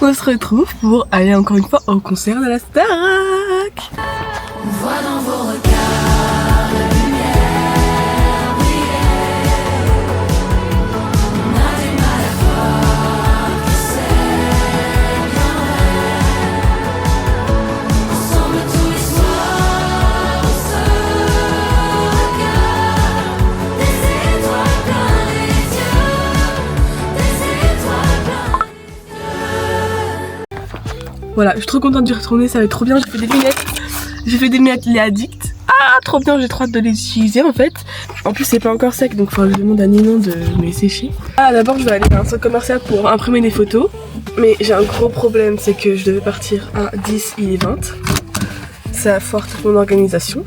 On se retrouve pour aller encore une fois au concert de la Starac. On voit dans vos regards la lumière briller. On a du mal à croire que c'est bien vrai. Ensemble tous les soirs on se regarde. Des étoiles plein les yeux. Des étoiles plein les yeux. Voilà, je suis trop contente d'y retourner, ça va être trop bien. J'ai fait des lunettes. J'ai fait des lunettes les addicts. Ah, trop bien, j'ai trop hâte de les utiliser en fait. En plus, c'est pas encore sec, donc faut que je demande à Ninon de me les sécher. Ah, d'abord, je vais aller à un centre commercial pour imprimer des photos. Mais j'ai un gros problème, c'est que je devais partir à 10, il est 20. Ça force mon organisation.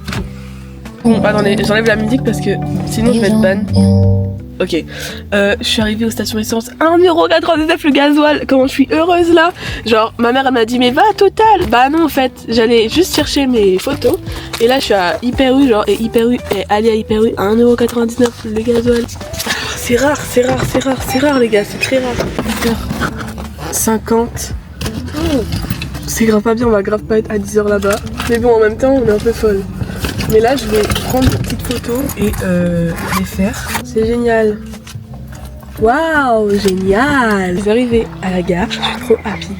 Bon, attendez, j'enlève la musique parce que sinon je vais être ban. Ok, je suis arrivée aux stations essence, 1,99€ le gasoil, comment je suis heureuse là. Genre ma mère elle m'a dit mais va à Total. Bah non en fait, j'allais juste chercher mes photos. Et là je suis à Hyper U, genre, et Hyper U, et aller à Hyper U à 1,99€ le gasoil. C'est rare, c'est rare, c'est rare, c'est rare les gars, c'est très rare. 50. C'est grave pas bien, on va grave pas être à 10h là-bas. Mais bon en même temps on est un peu folle. Mais là je vais prendre des petites photos et les faire. C'est génial. Waouh, génial. Je suis arrivée à la gare, je suis trop happy.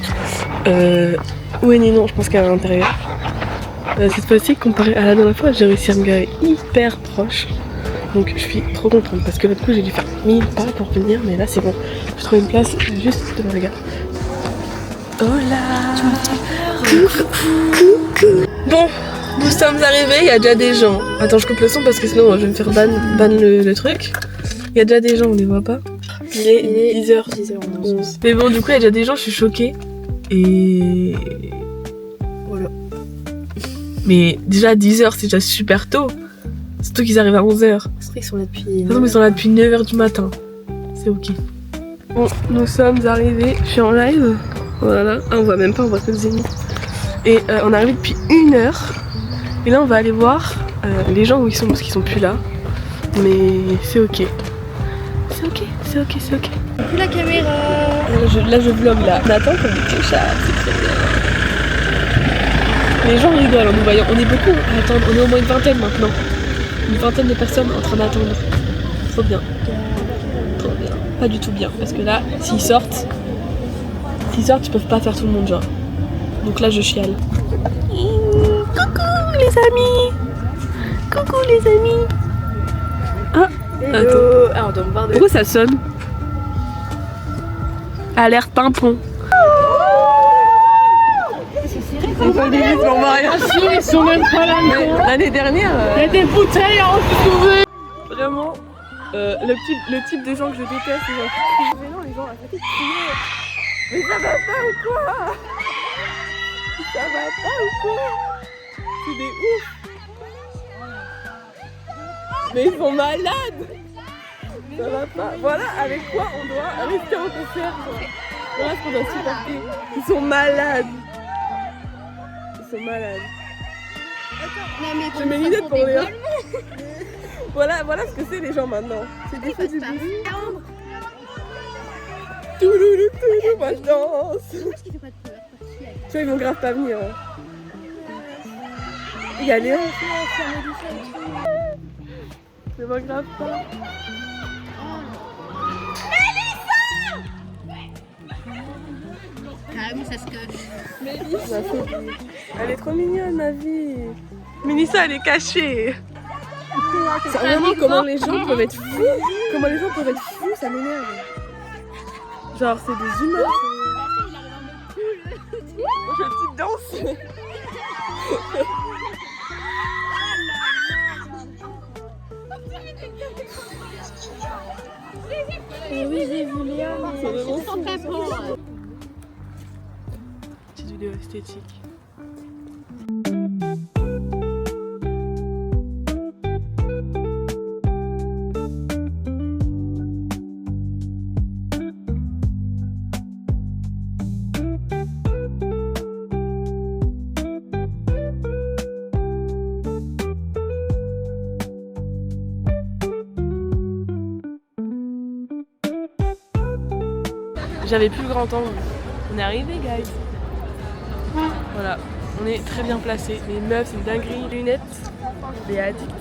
Où est Ninon? Je pense qu'elle est à l'intérieur. Cette fois-ci, comparé à la dernière fois, j'ai réussi à me garer hyper proche. Donc je suis trop contente parce que l'autre coup j'ai dû faire 1000 pas pour venir, mais là c'est bon. J'ai trouvé une place juste devant la gare. Hola. Coucou. Bon. Nous sommes arrivés, il y a déjà des gens. Attends, je coupe le son parce que sinon je vais me faire ban le truc. Il y a déjà des gens, on les voit pas. Il est 10h11. Mais bon, du coup, il y a déjà des gens, je suis choquée. Et voilà. Mais déjà 10h, c'est déjà super tôt. Surtout qu'ils arrivent à 11h. Ils sont là depuis. Non, mais ils sont là depuis 9h du matin. C'est ok. Bon, nous sommes arrivés. Je suis en live. Voilà. Ah, on voit même pas, on voit que le zénith. Et on est arrivé depuis 1h. Et là on va aller voir les gens où ils sont parce qu'ils sont plus là. Mais c'est ok. C'est ok, c'est ok, c'est ok. Plus la caméra. Là je vlog là. On attend comme des clochards, c'est très bien. Les gens rigolent en nous voyant. On est beaucoup à attendre. On est au moins une vingtaine maintenant. Une vingtaine de personnes en train d'attendre. Trop bien. Trop bien. Pas du tout bien. Parce que là, s'ils sortent, ils peuvent pas faire tout le monde genre. Donc là je chiale. Coucou les amis. Coucou les amis. Ah, attends. Ah, on doit me voir de. Pourquoi ça sonne? Alerte pimpon. C'est pas le début pour Maria. Ils sont même pas là. L'année dernière. Il y a des bouteilles à retrouver. Vraiment, le type de gens que je déteste, les gens qui crient. Mais non, les gens arrêtez de crier. Mais ça va pas ou quoi? Ça va pas ou quoi? C'est des ouf. Mais ils sont malades. Ça va pas. Voilà avec quoi on doit rester en concert. Quoi. Voilà ce qu'on doit supporter. Ils sont malades. Ils sont malades. J'ai mes lunettes pour rien. Voilà ce que c'est les gens maintenant. C'est des feux du bus. Touloulou, touloulou, moi je danse. Tu vois, ils vont grave pas venir. Hein. Il y a Léon. Je vois grave pas. Ah oui, ça se cache. Mélissa, elle est trop mignonne, ma vie. Mélissa, elle est cachée. C'est vraiment comment les gens peuvent être fous. Comment les gens peuvent être fous, ça m'énerve. Genre, c'est des humains. Moi, je petite danse. Oui, j'ai vu Léa, mais C'est vraiment je sens très fort. petite vidéo esthétique. J'avais plus le grand angle. On est arrivé, guys. Voilà, on est très bien placés. Les meufs, c'est une dinguerie. Lunettes, les addicts.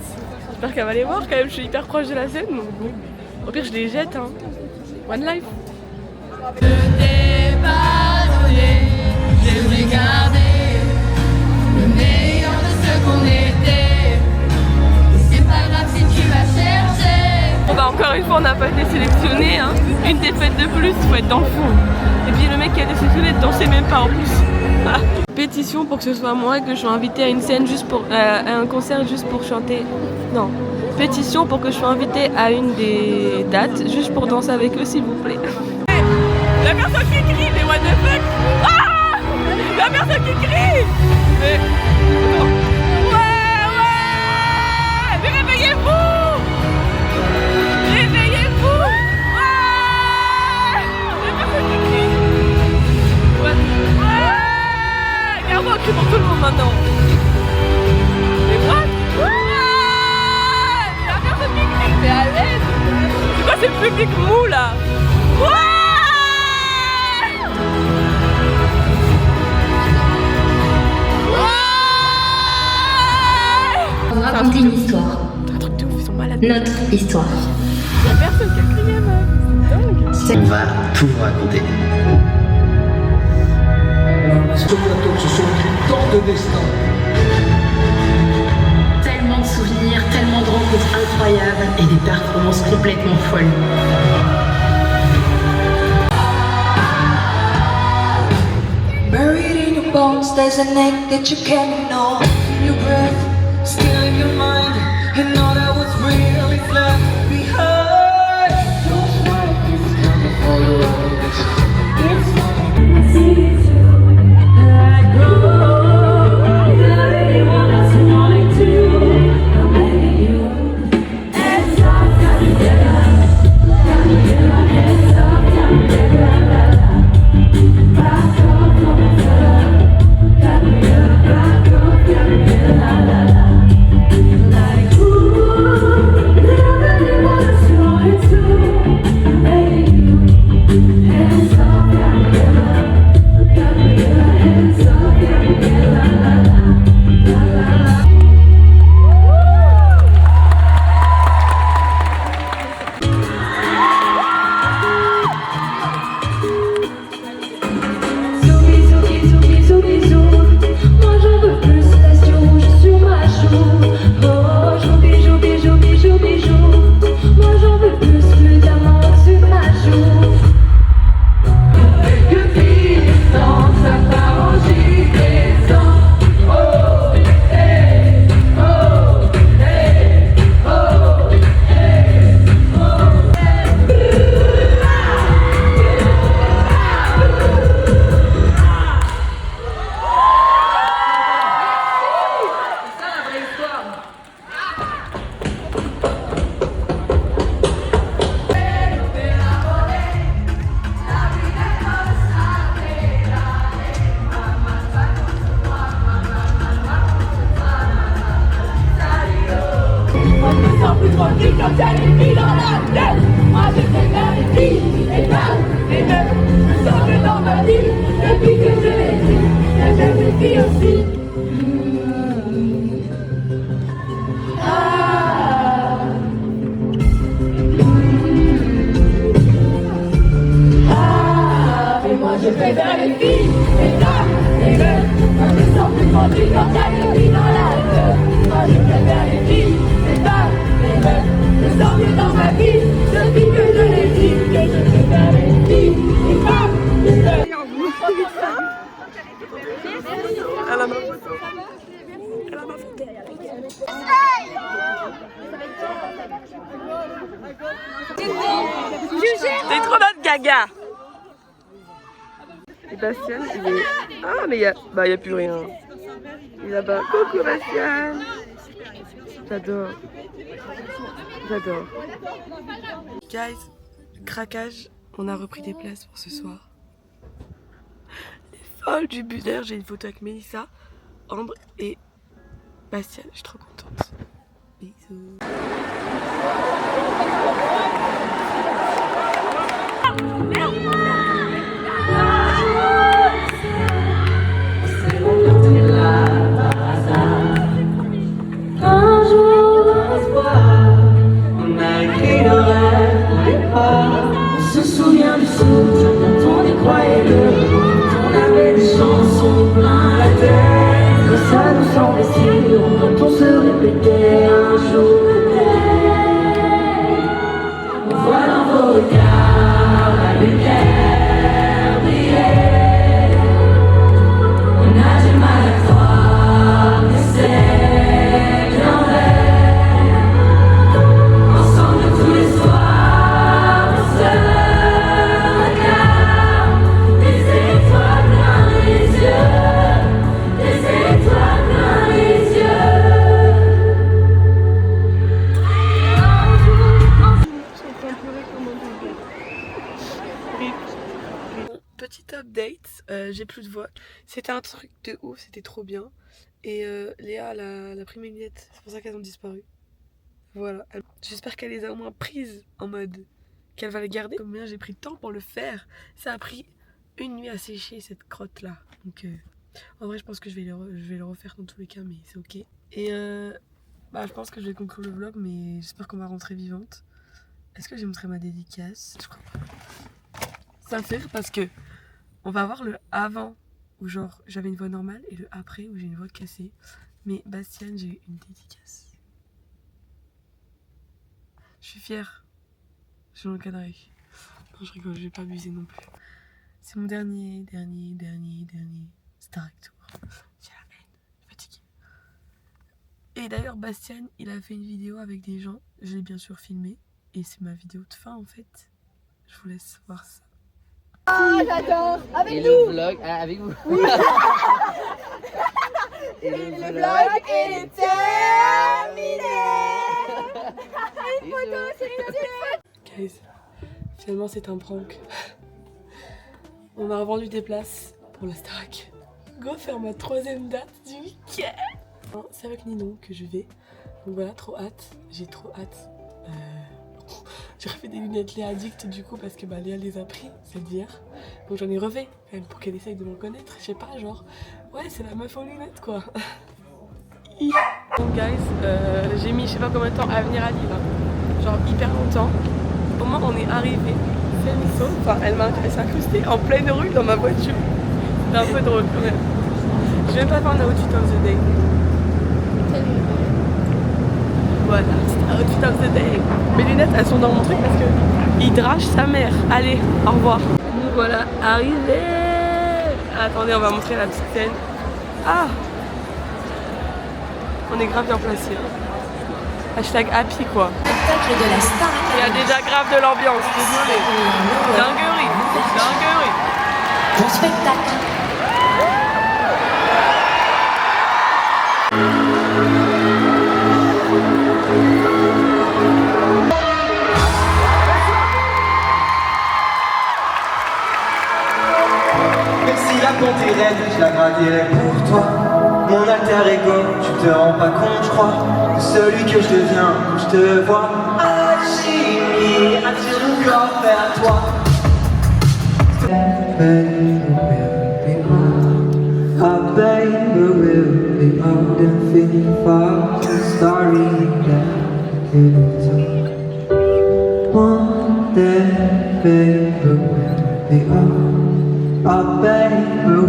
J'espère qu'elle va les voir quand même, je suis hyper proche de la scène. Donc bon, au pire, je les jette. Hein. One life. Je t'ai pardonné, j'ai voulu garder le meilleur de ce qu'on était. C'est pas grave si tu vas chercher. Bon bah encore une fois, on n'a pas été sélectionné. Hein. Une défaite de plus, faut être dans le fond. Et puis le mec qui a été sélectionné ne dansait même pas en plus. Voilà. Pétition pour que ce soit moi que je sois invitée à une scène juste pour à un concert juste pour chanter. Non. Pétition pour que je sois invitée à une des dates juste pour danser avec eux s'il vous plaît. La personne qui crie, mais what the fuck? Ah, la personne qui crie. Mais non. Ouais. Mais réveillez-vous. Réveillez-vous. Ouais. La personne qui crie. Ouais. Regarde-moi, crie pour tout le monde maintenant. Mais what? Ouais. La personne qui crie, mais à l'aise. C'est quoi ce public mou là? Ouais. Raconter une histoire. Un truc de ouf, ils sont malades. Notre histoire. Y'a personne qui a crié, meuf. C'est dingue. On va tout vous raconter. Ce plateau se sont écrits tant de destins. Tellement de souvenirs, tellement de rencontres incroyables et des performances complètement folles. Buried in your bones, there's an ache that you can't ignore. Your breath, still in your mind, and all that was real is left behind. Don't fight this coming for your own. It's fine, I see it too. Let go. You really want us wanting to. I'm begging you. Hands up, got me there. Got me there. Hands up, got me there. Back up, got me there. Got me there. Back up, got me there. La la la. Like ooh, you really want us wanting to. I'm begging you. Hands up, got me there. Got me there. Hands up, got me there. La la la. La la la. Bisous, bisous, bisous, bisous. Moi j'en veux plus, laisse du rouge sur ma joue. Oh, joue, bijou, bijou, bijou, bijou. Moi j'en veux plus diamants sur ma joue. Que puissance, ça part en gigant. Oh, hey, oh, hey, oh, hey, oh, je préfère les filles, les dames, les meufs. Moi je sens plus grandi quand y'a une vie dans la gueule. Moi je préfère les filles, les dames, les meufs. Je sens mieux dans ma vie, depuis que je les dis. Que je préfère les filles, les femmes, les meufs. Elle a ma photo. Elle a ma photo. T'es trop notre gaga. Et Bastien, il est... Ah mais il y a plus rien. Il est là-bas. Coucou Bastien. J'adore. J'adore. Guys, craquage. On a repris des places pour ce soir. Les folles du Buder. J'ai une photo avec Mélissa, Ambre et Bastien. Je suis trop contente. Bisous. Ah, pour se répéter un jour peut-être. On voit dans vos regards la lumière briller. On a du mal à croire que c'est l'envers. Ensemble tous les soirs on se regarde. Des étoiles plein les yeux. Des étoiles plein les yeux. Petit update, j'ai plus de voix. C'était un truc de ouf, c'était trop bien. Et Léa, elle a pris mes lunettes, c'est pour ça qu'elles ont disparu. Voilà, j'espère qu'elle les a au moins prises en mode qu'elle va les garder. Combien j'ai pris de temps pour le faire. Ça a pris une nuit à sécher cette crotte là. Donc en vrai je pense que je vais le refaire dans tous les cas, mais c'est ok. Et je pense que je vais conclure le vlog, mais j'espère qu'on va rentrer vivante. Est-ce que j'ai montré ma dédicace? Je crois pas. Ça me fait rire parce que on va voir le avant où genre j'avais une voix normale et le après où j'ai une voix cassée. Mais Bastien, j'ai eu une dédicace. Je suis fière. Je suis encadrée. Non, je rigole, je vais pas abuser non plus. C'est mon dernier Star Actor Tour. J'ai la haine, je suis fatiguée. Et d'ailleurs, Bastien, il a fait une vidéo avec des gens. Je l'ai bien sûr filmé. Et c'est ma vidéo de fin en fait. Je vous laisse voir ça. Ah, j'adore. Avec Et nous. le vlog, avec vous. Et le vlog est terminé. Une photo, Guys, finalement c'est un prank. On m'a revendu des places pour la Starac. Go faire ma 3e date du week-end. C'est avec Ninon que je vais. Donc voilà, trop hâte. J'ai trop hâte. J'ai refait des lunettes Léa Addict du coup parce que Léa les a pris, c'est dire. Donc j'en ai refait quand même pour qu'elle essaye de m'en connaître. Je sais pas, genre, ouais, c'est la meuf aux lunettes quoi. Donc guys, j'ai mis je sais pas combien de temps à venir à Lille. Genre hyper longtemps. Au moment où on est arrivé, enfin elle s'est incrustée en pleine rue dans ma voiture. C'est un peu drôle quand même. Je vais même pas faire un outfit of the day. Voilà, outfit of the day. Mes lunettes elles sont dans mon truc parce que il drache sa mère. Allez, au revoir. Nous voilà arrivés. Attendez, on va montrer la petite scène. Ah, on est grave bien placés. Hashtag happy quoi. Spectacle de la Starac. Il y a déjà grave de l'ambiance, désolé. Dinguerie, dinguerie. Bon spectacle. Même si la pente est raide, je la gravierai pour toi. Mon alter ego, tu te rends pas compte, je crois, de celui que je deviens quand je te vois. Alchimie, attire mon corps vers toi. Our baby will be old and fit for the story that couldn't talk. One day, baby will be old. Our baby will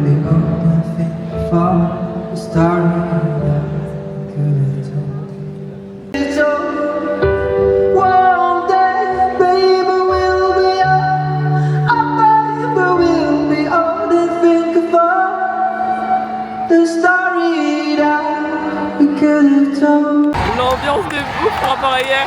be old and fit for the story that couldn't talk. It's over. One day, baby will be old. Our baby will be old and think about the story that we could have told. L'ambiance de ouf par rapport à hier.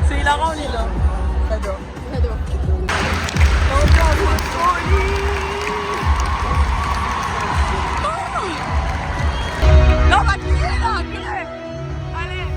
C'est hilarant Lille. J'adore. L'ambiance de folie. Non, on va crier là, crier. Allez.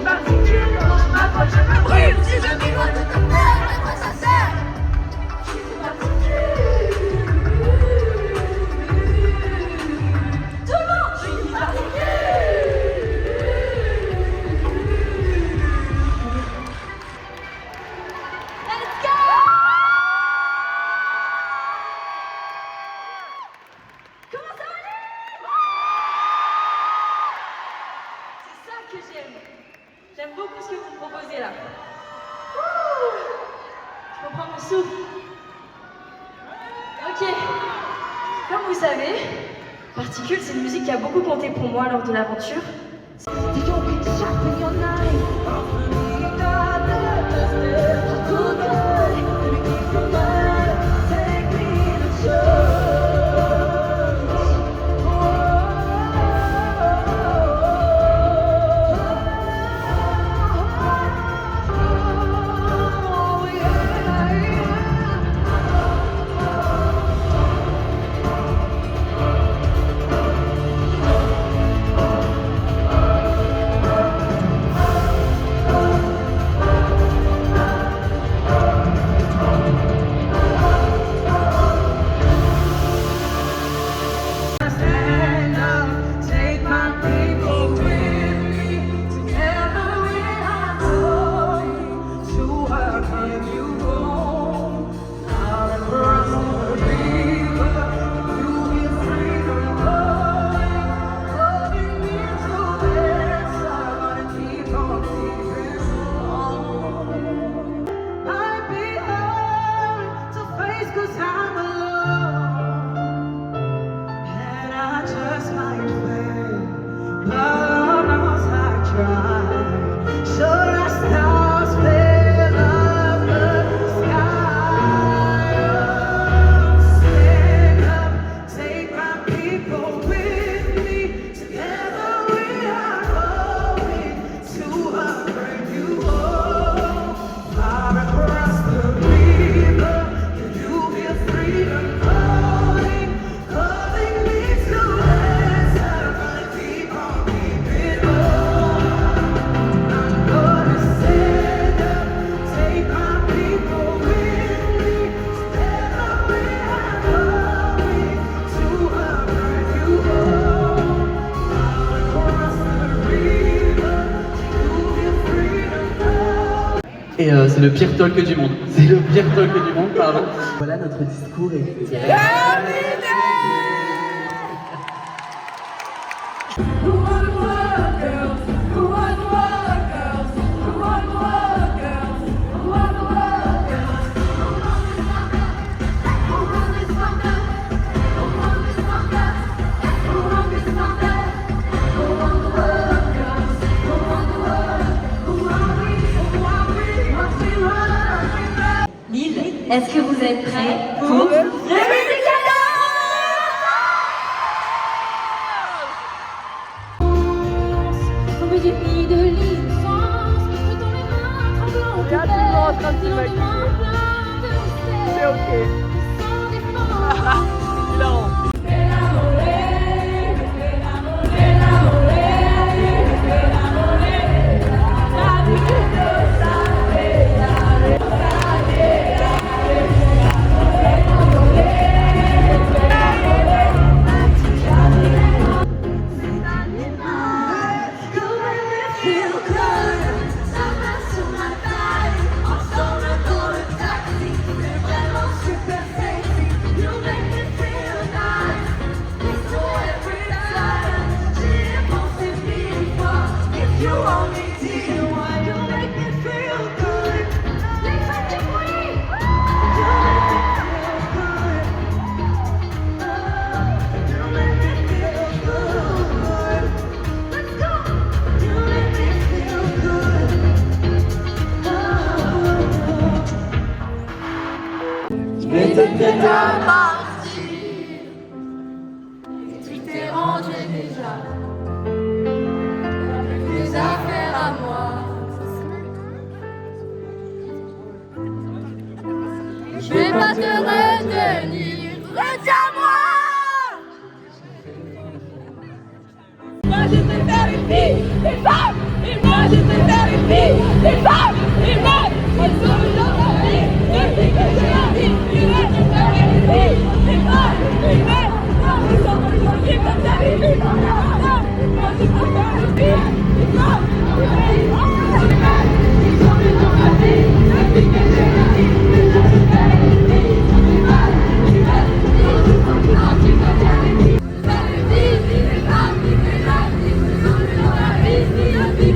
Particule que j'aime. J'aime beaucoup ce que vous me proposez là. Je reprends mon souffle. Ok. Comme vous savez, Particule, c'est une musique qui a beaucoup compté pour moi lors de l'aventure. Et c'est le pire talk du monde. C'est le pire talk du monde, pardon. Voilà, notre discours est terminé. Est-ce que vous êtes prêts pour le musical? Comme j'ai pris de l'innocence, je tombe les mains tremblantes au Regarde, tout le monde en train de se maquiller. C'est ok. Hilarant. Tu t'es rendu déjà. Des affaires à moi. Je vais pas te retenir. Retiens-moi. Moi je te faire une fille, une femme. Et moi je te faire une fille, une femme, une femme. Elles sont dans la vie. Depuis que j'ai la vie, je vais te faire une fille, une femme, une femme. Ils sont aujourd'hui comme ça, les filles dans la rade. Moi je te faire une fille, une femme, une femme. Ils sont dans la vie. Depuis que j'ai la vie, je vais te faire une fille, une femme, une femme. Ils sont aujourd'hui comme ça, les filles. Faire une fille, une femme, une femme. Ils sont dans la vie.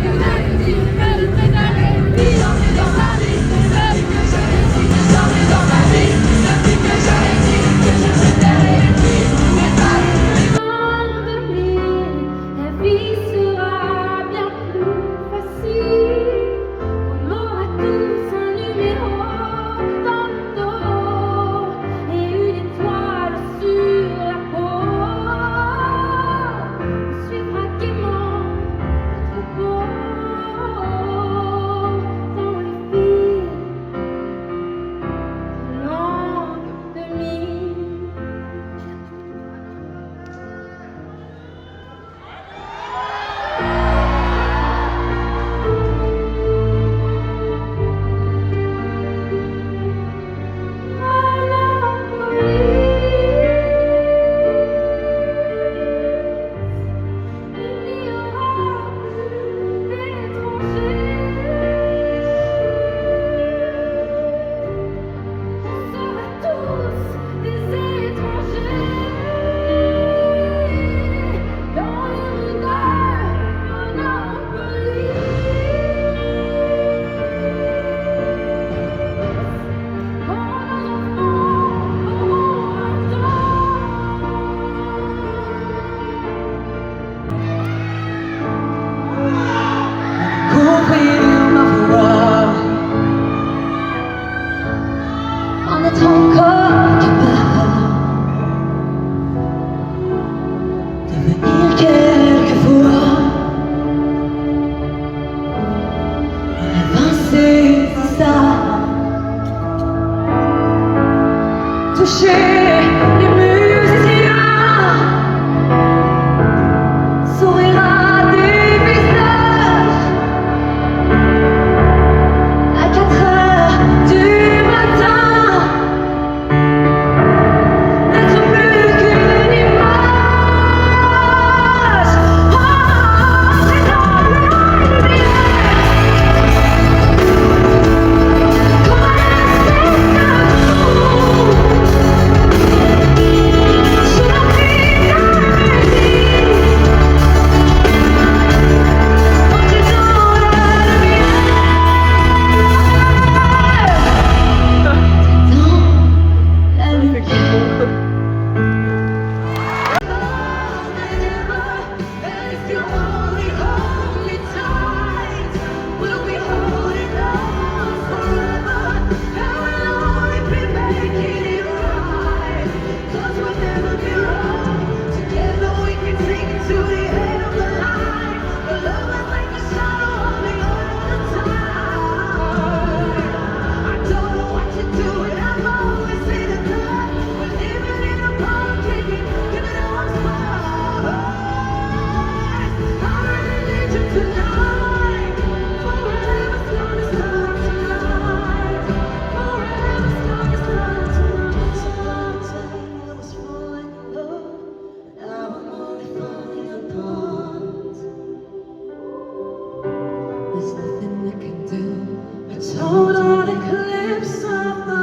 total eclipse of the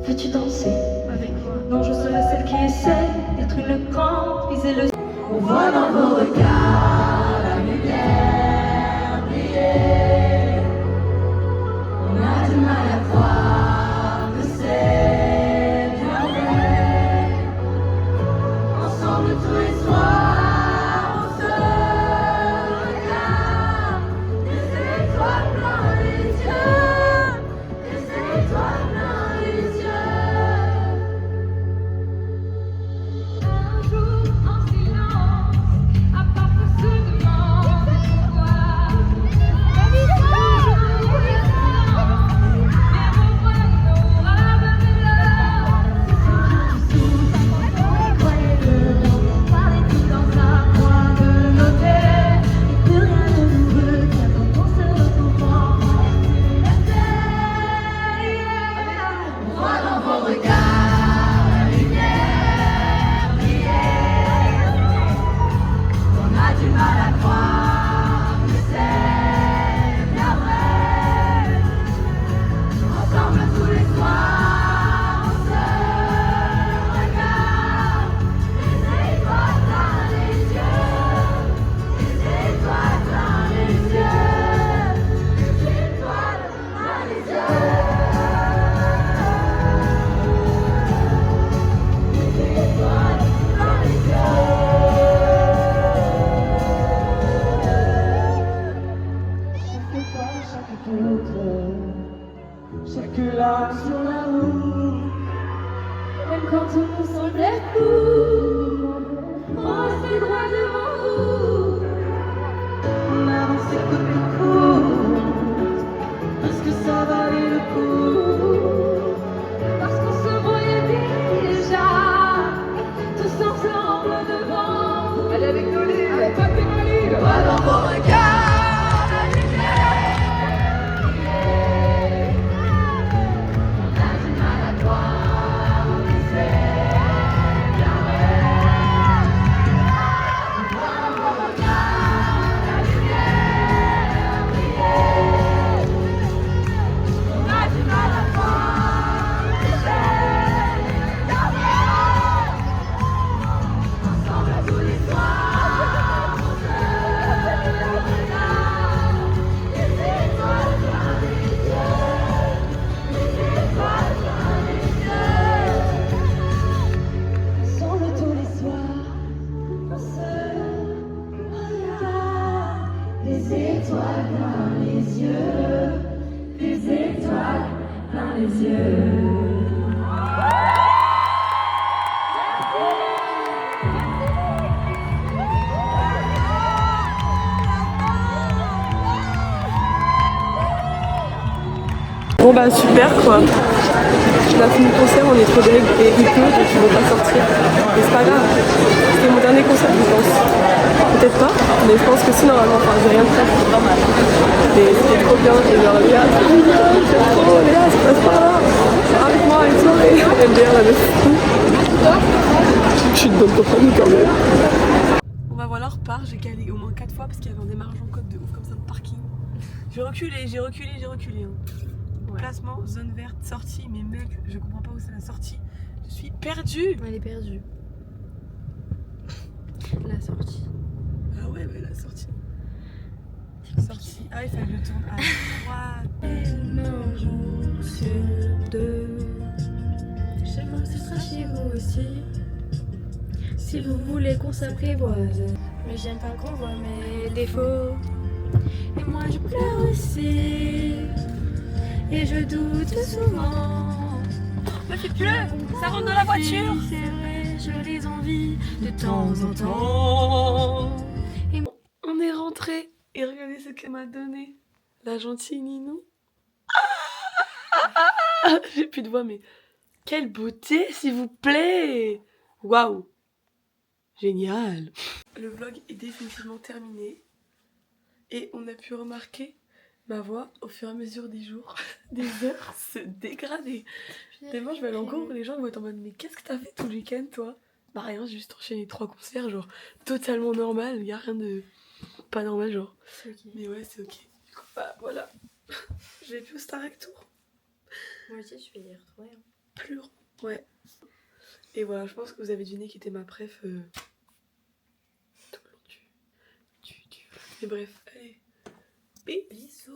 Veux-tu danser avec moi? Non, je serai celle qui essaie d'être une grande, viser le... On voit dans vos regards la lumière briller. On a du mal à croire que c'est bien vrai. Ensemble tous les soirs, on se regarde. Des étoiles plein les yeux. Des étoiles plein les yeux. Un jour en silence, à part que d'autres. Chaque larme sur la route, même quand tout nous semblait fou, on restait droit devant nous. On avançait coup à coup, parce que ça valait le coup, parce qu'on se voyait déjà, tous ensemble devant. Allez avec nos livres, allez pas tes livres, va dans vos regards. Bon bah super quoi. On a fini le concert, on est trop deg et il pleut donc ils vont pas sortir. Mais c'est pas grave. C'était mon dernier concert je pense. Peut-être pas, mais je pense que si normalement, enfin j'ai rien de faire. Mais c'était trop bien et genre Léa, c'est trop, Léa, ça passe par là. Avec moi une soirée. MDR la meuf. Je suis de bonne compagnie quand même. Bon bah voilà, on repart, j'ai calé au moins 4 fois parce qu'il y avait un démarrage en côte de ouf comme ça au parking. J'ai reculé. Hein. Ouais. Placement, zone verte, sortie, mais mec, je comprends pas où c'est la sortie. Je suis perdue. Elle est perdue. La sortie. Ah ouais, la sortie. Sortie. Ah, il fallait que je tourne à droite. Sur deux. Chez moi, ce sera chez vous aussi. Si vous voulez qu'on s'apprivoise. Mais j'aime pas qu'on voit mes défauts. Et moi, je pleure aussi. Et je doute souvent. Meuf, il pleut. Ça rentre dans la voiture. C'est vrai, je les envie de temps en temps. Et on est rentré. Et regardez ce qu'elle m'a donné. La gentille Ninou. J'ai plus de voix, mais quelle beauté, s'il vous plaît. Waouh. Génial. Le vlog est définitivement terminé. Et on a pu remarquer ma voix au fur et à mesure des jours, des heures se dégrader. Tellement je vais aller en cours, les gens vont être en mode mais qu'est-ce que t'as fait tout le week-end toi? Bah rien, j'ai juste enchaîné 3 concerts, genre totalement normal, y a rien de pas normal genre. Okay. Mais ouais c'est ok. Du coup bah voilà, j'ai pu au Starac Tour. Moi aussi je vais les retrouver. Hein. Pleurant, ouais. Et voilà, je pense que vous avez deviné qui était ma préf tout le long du vlog. Mais bref, allez. Bisous.